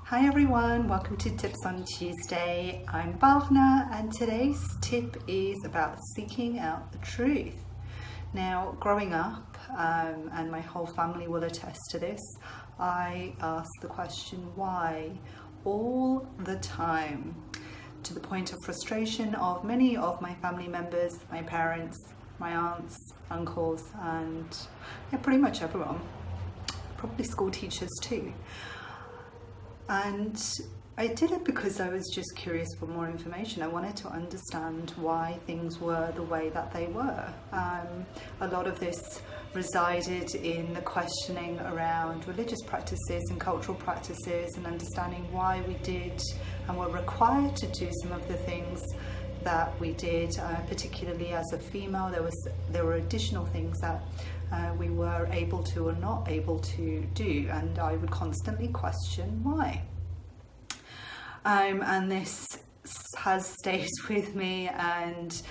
Hi everyone, welcome to Tips on Tuesday. I'm Bhavna and today's tip is about seeking out the truth. Now, growing up, and my whole family will attest to this, I asked the question why all the time, to the point of frustration of many of my family members, my parents, my aunts, uncles, and pretty much everyone, probably school teachers too. And I did it because I was just curious for more information. I wanted to understand why things were the way that they were. A lot of this resided in the questioning around religious practices and cultural practices and understanding why we did and were required to do some of the things that we did, particularly as a female. There were additional things that we were able to or not able to do, and I would constantly question why. And this has stayed with me, and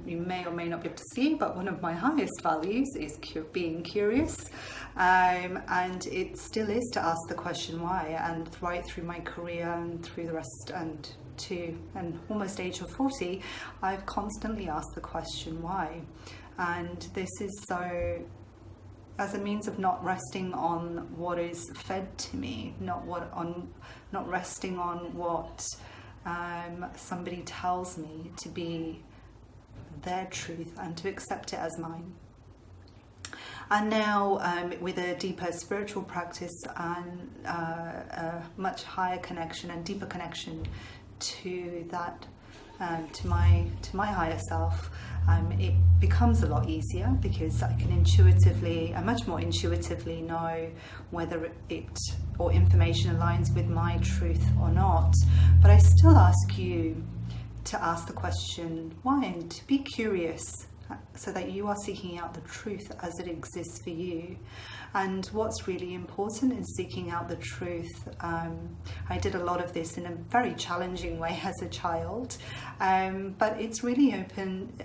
you may or may not be able to see, but one of my highest values is being curious, and it still is to ask the question why. And right through my career and through the rest and almost age of 40, I've constantly asked the question why. And this is so as a means of not resting on what is fed to me, not resting on what somebody tells me to be their truth and to accept it as mine. And now with a deeper spiritual practice and a much higher connection and deeper connection to that, to my higher self, it becomes a lot easier because I can much more intuitively know whether it or information aligns with my truth or not. But I still ask you to ask the question why and to be curious, so that you are seeking out the truth as it exists for you. And what's really important in seeking out the truth, I did a lot of this in a very challenging way as a child, but it's really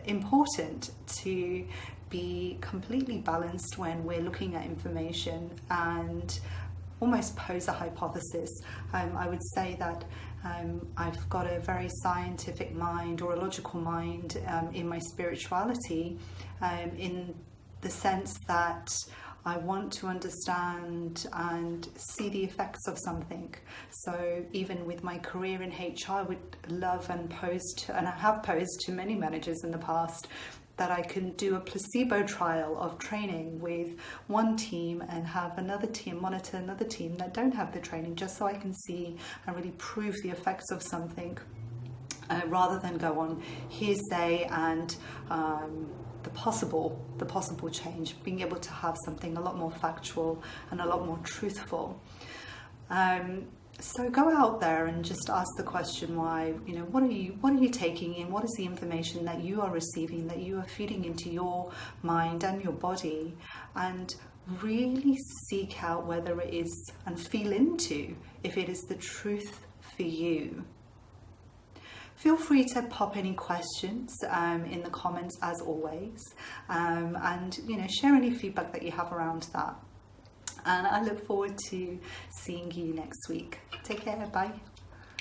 important to be completely balanced when we're looking at information and almost pose a hypothesis. I would say that I've got a very scientific mind or a logical mind in my spirituality, in the sense that I want to understand and see the effects of something. So even with my career in HR, I would love and I have posed to many managers in the past that I can do a placebo trial of training with one team and have another team monitor another team that don't have the training, just so I can see and really prove the effects of something, rather than go on hearsay and the possible change, being able to have something a lot more factual and a lot more truthful. So go out there and just ask the question why. What are you taking in? What is the information that you are receiving, that you are feeding into your mind and your body? And really seek out whether it is, and feel into if it is the truth for you. Feel free to pop any questions in the comments as always, and share any feedback that you have around that. And I look forward to seeing you next week. Take care. Bye.